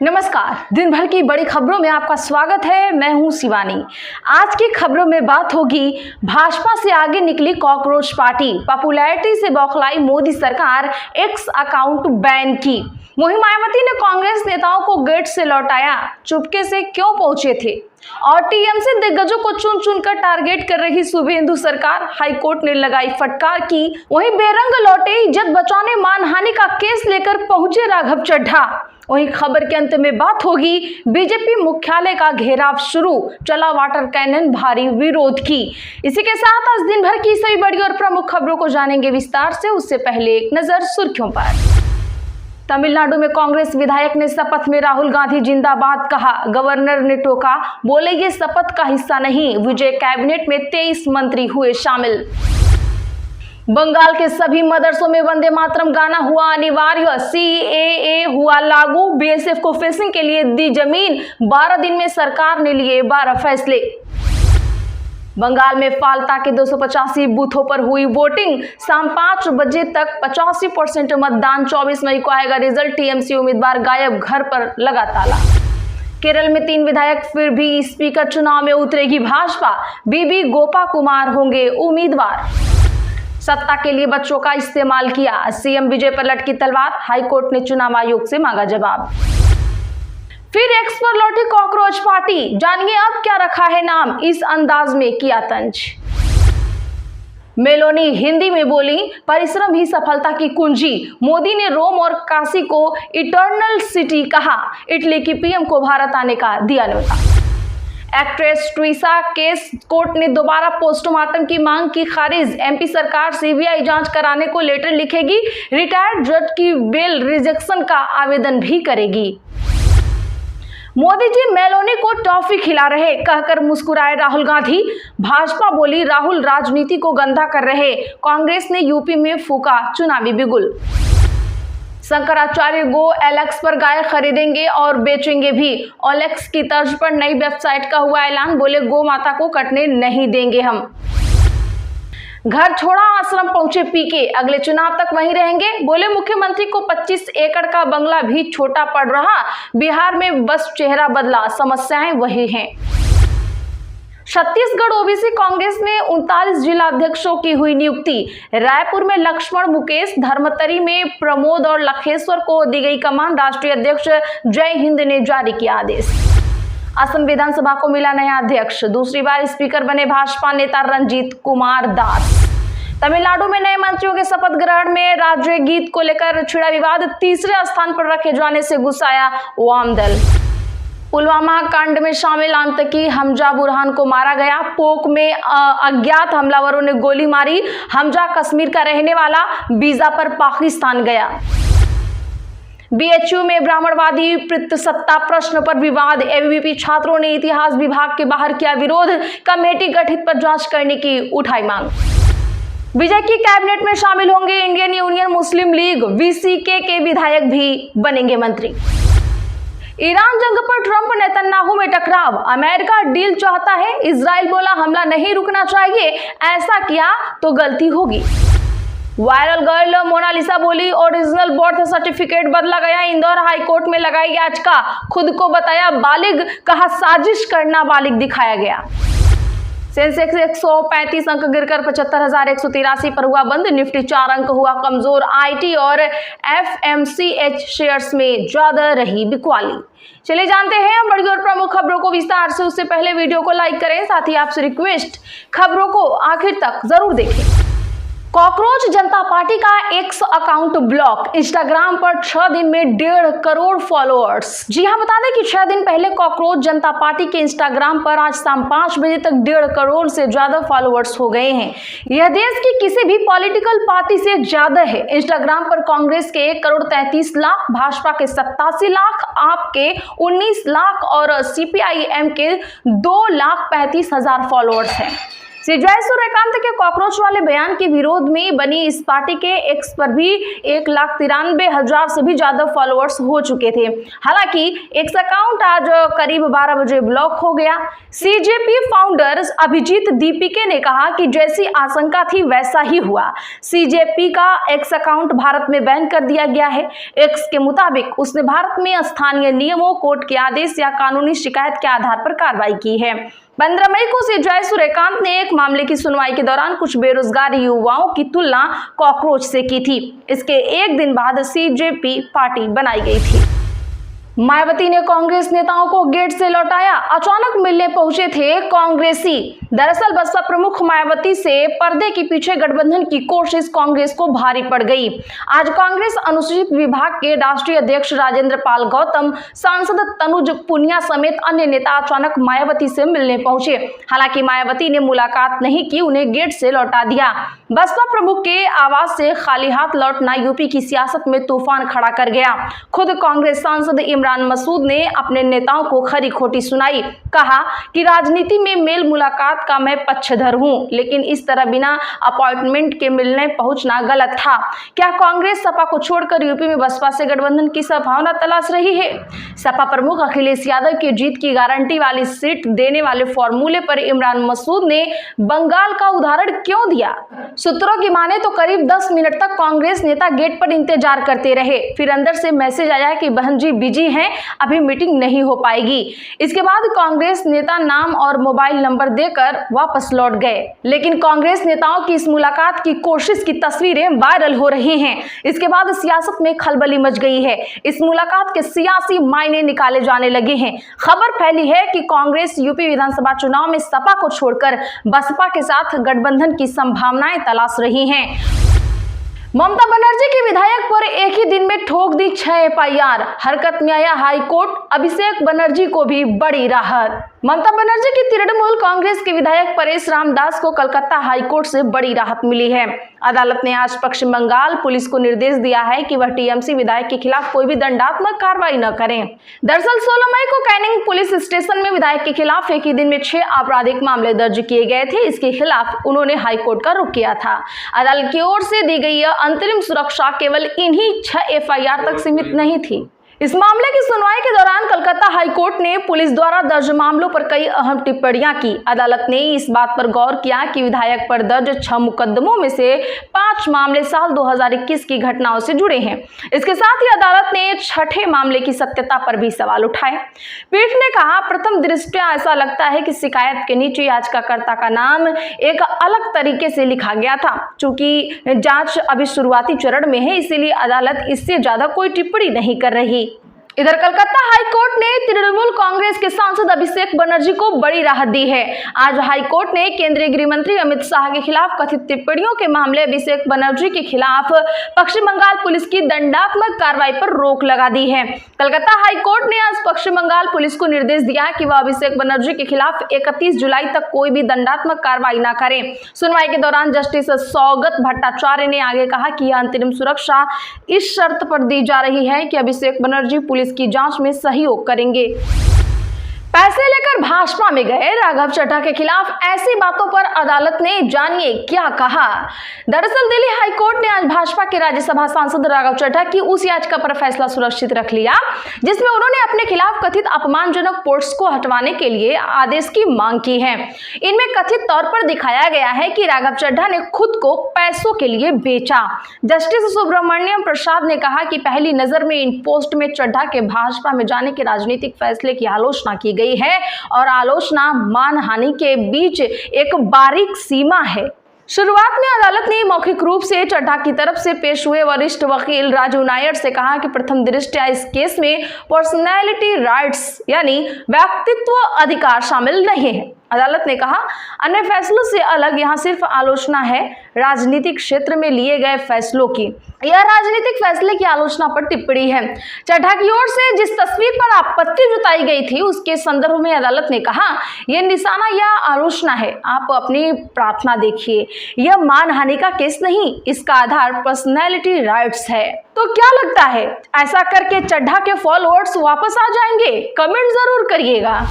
नमस्कार। दिन भर की बड़ी खबरों में आपका स्वागत है। मैं हूं शिवानी। आज की खबरों में बात होगी भाजपा से आगे निकली कॉकरोच पार्टी, पॉपुलैरिटी से बौखलाई मोदी सरकार, एक्स अकाउंट बैन की। मुहिम मायावती ने कांग्रेस नेताओं को गेट से लौटाया, चुपके से क्यों पहुंचे थे? और टीएमसी दिग्गजों को चुन चुनकर टारगेट कर रही शुभेंदु सरकार, हाईकोर्ट ने लगाई फटकार की। वहीं बेरंग लौटे इज्जत बचाने मानहानि का केस लेकर पहुंचे राघव चड्ढा। वहीं खबर के अंत में बात होगी बीजेपी मुख्यालय का घेराव शुरू, चला वाटर कैनन, भारी विरोध की। इसी के साथ आज दिन भर की सभी बड़ी और प्रमुख खबरों को जानेंगे विस्तार से। उससे पहले एक नजर सुर्खियों पर। तमिलनाडु में कांग्रेस विधायक ने शपथ में राहुल गांधी जिंदाबाद कहा, गवर्नर ने टोका, बोले ये शपथ का हिस्सा नहीं। विजय कैबिनेट में 23 मंत्री हुए शामिल। बंगाल के सभी मदरसों में वंदे मातरम गाना हुआ अनिवार्य, सीएए हुआ लागू, बीएसएफ को फेंसिंग के लिए दी जमीन, 12 दिन में सरकार ने लिए 12 फैसले। बंगाल में फाल्ता के 285 बूथों पर हुई वोटिंग, शाम 5 बजे तक 85% मतदान, 24 मई को आएगा रिजल्ट, टीएमसी उम्मीदवार गायब, घर पर लगा ताला। केरल में 3 विधायक फिर भी स्पीकर चुनाव में उतरेगी भाजपा, बीबी गोपा कुमार होंगे उम्मीदवार। सत्ता के लिए बच्चों का इस्तेमाल किया, सीएम विजय पर लटकी तलवार, हाईकोर्ट ने चुनाव आयोग से मांगा जवाब। फिर एक्स पर लौटी कॉकरोच पार्टी, जानिए अब क्या रखा है नाम, इस अंदाज में किया तंज। मेलोनी हिंदी में बोली, परिश्रम ही सफलता की कुंजी, मोदी ने रोम और काशी को इटर्नल सिटी कहा, इटली की पीएम को भारत आने का दिया न्योता। एक्ट्रेस ट्विसा केस, कोर्ट ने दोबारा पोस्टमार्टम की मांग की खारिज, एमपी सरकार सीबीआई जांच कराने को लेटर लिखेगी, रिटायर्ड जज की बेल रिजेक्शन का आवेदन भी करेगी। मोदी जी मेलोनी को टॉफी खिला रहे, कहकर मुस्कुराए राहुल गांधी, भाजपा बोली राहुल राजनीति को गंदा कर रहे, कांग्रेस ने यूपी में फूका चुनावी बिगुल। शंकराचार्य गो एलेक्स पर गाय खरीदेंगे और बेचेंगे भी, ओलेक्स की तर्ज पर नई वेबसाइट का हुआ ऐलान, बोले गो माता को कटने नहीं देंगे हम। घर छोड़ा आश्रम पहुंचे पीके, अगले चुनाव तक वहीं रहेंगे, बोले मुख्यमंत्री को 25 एकड़ का बंगला भी छोटा पड़ रहा, बिहार में बस चेहरा बदला, समस्याएं वही हैं। छत्तीसगढ़ ओबीसी कांग्रेस में 39 जिलाध्यक्षों की हुई नियुक्ति, रायपुर में लक्ष्मण मुकेश, धर्मतरी में प्रमोद और लखेश्वर को दी गई कमान, राष्ट्रीय अध्यक्ष जय हिंद ने जारी किया आदेश। असम विधानसभा को मिला नया अध्यक्ष, दूसरी बार स्पीकर बने भाजपा नेता रंजीत कुमार दास। तमिलनाडु में नए मंत्रियों के शपथ ग्रहण में राज्य गीत को लेकर छिड़ा विवाद, तीसरे स्थान पर रखे जाने से गुस्साया वाम दल। पुलवामा कांड में शामिल आतंकी हमजा बुरहान को मारा गया, पोक में अज्ञात हमलावरों ने गोली मारी, हमजा कश्मीर का रहने वाला, वीजा पर पाकिस्तान गया। बीएचयू में ब्राह्मणवादी पितृसत्ता प्रश्न पर विवाद, एबीवीपी छात्रों ने इतिहास विभाग के बाहर किया विरोध, कमेटी गठित पर जांच करने की उठाई मांग। विजय की कैबिनेट में शामिल होंगे इंडियन यूनियन मुस्लिम लीग, वीसीके के विधायक भी बनेंगे मंत्री। ईरान जंग पर ट्रंप नेतन्याहू में टकराव, अमेरिका डील चाहता है, इजराइल बोला हमला नहीं रुकना चाहिए, ऐसा किया तो गलती होगी। वायरल गर्ल मोनालिसा बोली ओरिजिनल बर्थ सर्टिफिकेट बदला गया, इंदौर हाईकोर्ट में लगाई याचिका, खुद को बताया बालिग, कहा साजिश करना बालिग दिखाया गया। सेंसेक्स 135 अंक गिरकर 75,183 पर हुआ बंद, निफ्टी 4 अंक हुआ कमजोर, आईटी और एफएमसीएच शेयर्स में ज्यादा रही बिकवाली। चलिए जानते हैं बड़ी और प्रमुख खबरों को विस्तार से। उससे पहले वीडियो को लाइक करें, साथ ही आपसे रिक्वेस्ट, खबरों को आखिर तक जरूर देखें। कॉकरोच जनता पार्टी का एक्स अकाउंट ब्लॉक, इंस्टाग्राम पर 6 दिन में 1.5 करोड़ फॉलोअर्स। जी हां, बता दें कि 6 दिन पहले कॉकरोच जनता पार्टी के इंस्टाग्राम पर आज शाम 5 बजे तक 1.5 करोड़ से ज्यादा फॉलोअर्स हो गए हैं। यह देश की किसी भी पॉलिटिकल पार्टी से ज्यादा है। इंस्टाग्राम पर कांग्रेस के 1 करोड़ 33 लाख, भाजपा के 87 लाख, आप के 19 लाख और सीपीआईएम के 2,35,000 फॉलोअर्स हैं। जय सूर्यकांत के कॉकरोच वाले बयान के विरोध में बनी इस पार्टी के एक्स पर भी 1,93,000 से भी ज्यादा फॉलोअर्स हो चुके थे। हालांकि एक्स अकाउंट आज करीब 12 बजे ब्लॉक हो गया। सीजेपी फाउंडर अभिजीत दीपिके ने कहा कि जैसी आशंका थी वैसा ही हुआ। सीजेपी का एक्स अकाउंट भारत में बैन कर दिया गया है। एक्स के मुताबिक उसने भारत में स्थानीय नियमों, कोर्ट के आदेश या कानूनी शिकायत के आधार पर कार्रवाई की है। 15 मई को जय सूर्यकांत ने एक मामले की सुनवाई के दौरान कुछ बेरोजगार युवाओं की तुलना कॉकरोच से की थी। इसके एक दिन बाद सीजेपी पार्टी बनाई गई थी। मायावती ने कांग्रेस नेताओं को गेट से लौटाया। अचानक मिलने पहुंचे थे कांग्रेसी। दरअसल बसपा प्रमुख मायावती से पर्दे के पीछे गठबंधन की कोशिश कांग्रेस को भारी पड़ गई। आज कांग्रेस अनुसूचित विभाग के राष्ट्रीय अध्यक्ष राजेंद्र पाल गौतम, सांसद तनुज पुनिया समेत अन्य नेता अचानक मायावती से मिलने पहुंचे। हालांकि मायावती ने मुलाकात नहीं की, उन्हें गेट से लौटा दिया। बसपा प्रमुख के आवास से खाली हाथ लौटना यूपी की सियासत में तूफान खड़ा कर गया। खुद कांग्रेस सांसद इमरान मसूद ने अपने नेताओं को खरी खोटी सुनाई। कहा कि राजनीति में मेल मुलाकात का मैं पक्षधर हूं, लेकिन इस तरह बिना अपॉइंटमेंट के मिलने पहुंचना गलत था। क्या कांग्रेस सपा को छोड़कर यूपी में बसपा से गठबंधन की संभावना तलाश रही है? सपा प्रमुख अखिलेश यादव की जीत की गारंटी वाली सीट देने वाले फॉर्मूले पर इमरान मसूद ने बंगाल का उदाहरण क्यों दिया? सूत्रों की माने तो करीब 10 मिनट तक कांग्रेस नेता गेट पर इंतजार करते रहे। फिर अंदर से मैसेज आया कि बहन जी बिजी हैं, अभी मीटिंग नहीं हो पाएगी। इसके बाद कांग्रेस नेता नाम और मोबाइल नंबर देकर वापस लौट गए। लेकिन कांग्रेस नेताओं की इस मुलाकात की कोशिश की तस्वीरें वायरल हो रही हैं। इसके बाद सियासत में खलबली मच गई है। इस मुलाकात के सियासी मायने निकाले जाने लगे हैं। खबर फैली है कि कांग्रेस यूपी विधानसभा चुनाव में सपा को छोड़कर बसपा के साथ गठबंधन की संभावनाएं तलाश रही हैं। ममता बनर्जी के विधायक पर एक ही दिन में ठोक दी 6 एफआईआर। हरकत में आया हाईकोर्ट, अभिषेक बनर्जी को भी बड़ी राहत। ममता बनर्जी की तृणमूल कांग्रेस के विधायक परेश रामदास को कलकत्ता हाईकोर्ट से बड़ी राहत मिली है। अदालत ने आज पश्चिम बंगाल पुलिस को निर्देश दिया है कि वह टीएमसी विधायक के खिलाफ कोई भी दंडात्मक कार्रवाई न करें। दरअसल 16 मई को कैनिंग पुलिस स्टेशन में विधायक के खिलाफ एक ही दिन में 6 आपराधिक मामले दर्ज किए गए थे। इसके खिलाफ उन्होंने हाईकोर्ट का रुख किया था। अदालत की ओर से दी गई अंतरिम सुरक्षा केवल इन्हीं 6 एफआईआर तक सीमित नहीं थी। इस मामले की सुनवाई के दौरान कलकत्ता हाईकोर्ट ने पुलिस द्वारा दर्ज मामलों पर कई अहम टिप्पणियां की। अदालत ने इस बात पर गौर किया कि विधायक पर दर्ज 6 मुकदमों में से 5 मामले साल 2021 की घटनाओं से जुड़े हैं। इसके साथ ही अदालत ने 6ठे मामले की सत्यता पर भी सवाल उठाए। पीठ ने कहा, प्रथम दृष्टया ऐसा लगता है कि शिकायत के नीचे याचिकाकर्ता का नाम एक अलग तरीके से लिखा गया था। चूंकि जांच अभी शुरुआती चरण में है, इसीलिए अदालत इससे ज्यादा कोई टिप्पणी नहीं कर रही। इधर कलकत्ता हाईकोर्ट ने तृणमूल कांग्रेस के सांसद अभिषेक बनर्जी को बड़ी राहत दी है। आज हाईकोर्ट ने केंद्रीय गृह मंत्री अमित शाह के खिलाफ कथित टिप्पणियों के मामले अभिषेक बनर्जी के खिलाफ पश्चिम बंगाल पुलिस की दंडात्मक कार्रवाई पर रोक लगा दी है। कलकत्ता हाईकोर्ट ने आज पश्चिम बंगाल पुलिस को निर्देश दिया कि वह अभिषेक बनर्जी के खिलाफ 31 जुलाई तक कोई भी दंडात्मक कार्रवाई न करे। सुनवाई के दौरान जस्टिस सौगत भट्टाचार्य ने आगे कहा कि यह अंतरिम सुरक्षा इस शर्त पर दी जा रही है कि अभिषेक बनर्जी पुलिस की जांच में सहयोग करेंगे। पैसे लेकर भाजपा में गए राघव चड्ढा के खिलाफ ऐसी बातों पर अदालत ने जानिए क्या कहा। दरअसल दिल्ली हाईकोर्ट ने आज भाजपा के राज्यसभा सांसद राघव चड्ढा की उस याचिका पर फैसला सुरक्षित रख लिया जिसमें उन्होंने अपने खिलाफ कथित अपमानजनक पोस्ट्स को हटवाने के लिए आदेश की मांग की है। इनमें कथित तौर पर दिखाया गया है कि राघव चड्ढा ने खुद को पैसों के लिए बेचा। जस्टिस सुब्रमण्यम प्रसाद ने कहा कि पहली नजर में इन पोस्ट में चड्ढा के भाजपा में जाने के राजनीतिक फैसले की आलोचना की गई है और आलोचना मानहानि के बीच एक बारीक सीमा है। शुरुआत में अदालत ने मौखिक रूप से चड्ढा की तरफ से पेश हुए वरिष्ठ वकील राजू नायर से कहा कि प्रथम दृष्टया इस केस में पर्सनैलिटी राइट्स यानी व्यक्तित्व अधिकार शामिल नहीं है। अदालत ने कहा, अन्य फैसलों से अलग यहाँ सिर्फ आलोचना है राजनीतिक क्षेत्र में लिए गए फैसलों की। यह राजनीतिक फैसले की आलोचना पर टिप्पणी है। चड्ढा की ओर से जिस तस्वीर पर आपत्ति जताई गई थी उसके संदर्भ में अदालत ने कहा, यह निशाना या आलोचना है, आप अपनी प्रार्थना देखिए। यह मानहानि का केस नहीं, इसका आधार पर्सनैलिटी राइट्स है। तो क्या लगता है, ऐसा करके चड्ढा के फॉलोअर्स वापस आ जाएंगे? कमेंट जरूर करिएगा।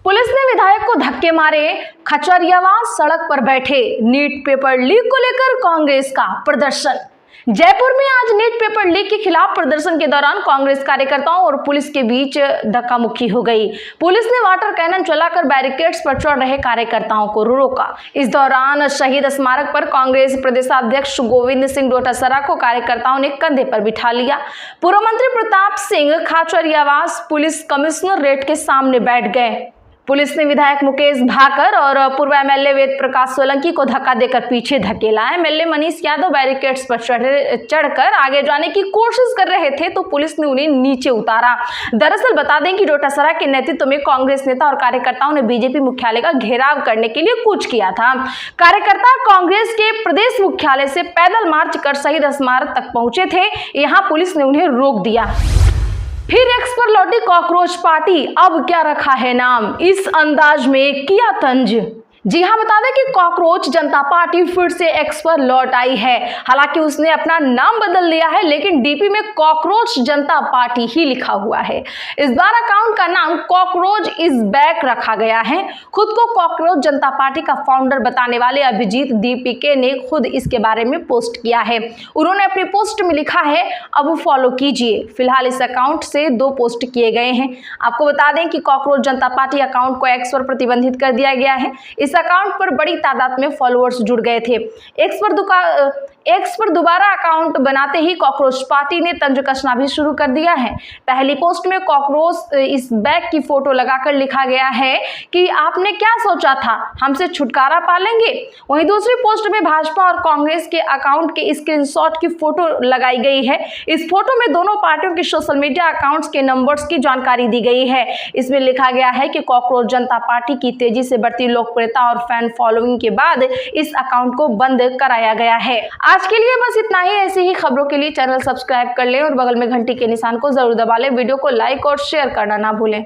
पुलिस ने विधायक को धक्के मारे, खचरियावास सड़क पर बैठे। नीट पेपर लीक को लेकर कांग्रेस का प्रदर्शन। जयपुर में आज नीट पेपर लीक के खिलाफ प्रदर्शन के दौरान कांग्रेस कार्यकर्ताओं और पुलिस के बीच धक्का मुक्की हो गई। पुलिस ने वाटर कैनन चलाकर बैरिकेड्स पर चढ़ रहे कार्यकर्ताओं को रोका। इस दौरान शहीद स्मारक पर कांग्रेस प्रदेशाध्यक्ष गोविंद सिंह डोटासरा को कार्यकर्ताओं ने कंधे पर बिठा लिया। पूर्व मंत्री प्रताप सिंह खाचरियावास पुलिस कमिश्नरेट के सामने बैठ गए। पुलिस ने विधायक मुकेश भाकर और पूर्व एमएलए वेद प्रकाश सोलंकी को धक्का देकर पीछे धकेला। एमएलए मनीष यादव बैरिकेड्स पर चढ़कर आगे जाने की कोशिश कर रहे थे तो पुलिस ने उन्हें नीचे उतारा। दरअसल बता दें कि डोटासरा के नेतृत्व में कांग्रेस नेता और कार्यकर्ताओं ने बीजेपी मुख्यालय का घेराव करने के लिए कूच किया था। कार्यकर्ता कांग्रेस के प्रदेश मुख्यालय से पैदल मार्च कर शहीद स्मारक तक पहुंचे थे। यहाँ पुलिस ने उन्हें रोक दिया। फिर एक्स पर लौटी कॉकरोच पार्टी, अब क्या रखा है नाम, इस अंदाज में किया तंज। जी हां, बता दें कि कॉकरोच जनता पार्टी फिर से एक्स पर लौट आई है। हालांकि उसने अपना नाम बदल लिया है लेकिन डीपी में कॉकरोच जनता पार्टी ही लिखा हुआ है। इस बार अकाउंट का नाम कॉकरोच इज बैक रखा गया है। खुद को कॉकरोच जनता पार्टी का फाउंडर बताने वाले अभिजीत दीपिके ने खुद इसके बारे में पोस्ट किया है। उन्होंने अपनी पोस्ट में लिखा है, अब फॉलो कीजिए। फिलहाल इस अकाउंट से 2 पोस्ट किए गए हैं। आपको बता दें कि कॉकरोच जनता पार्टी अकाउंट को एक्स पर प्रतिबंधित कर दिया गया है। इस अकाउंट पर बड़ी तादाद में फॉलोअर्स जुड़ गए थे। एक्स पर दोबारा अकाउंट बनाते ही कॉकरोच पार्टी ने तंज कसना भी शुरू कर दिया है। पहली पोस्ट में कॉकरोच इस बैग की फोटो लगाकर लिखा गया है कि आपने क्या सोचा था, हमसे छुटकारा पा लेंगे। वहीं दूसरी पोस्ट में भाजपा और कांग्रेस के अकाउंट के स्क्रीनशॉट की फोटो लगाई गई है। इस फोटो में दोनों पार्टियों के सोशल मीडिया अकाउंट्स के नंबर्स की जानकारी दी गई है। इसमें लिखा गया है कि कॉकरोच जनता पार्टी की तेजी से बढ़ती लोकप्रियता और फैन फॉलोइंग के बाद इस अकाउंट को बंद कराया गया है। आज के लिए बस इतना ही। ऐसी ही खबरों के लिए चैनल सब्सक्राइब कर लें और बगल में घंटी के निशान को जरूर दबा लें। वीडियो को लाइक और शेयर करना ना भूलें।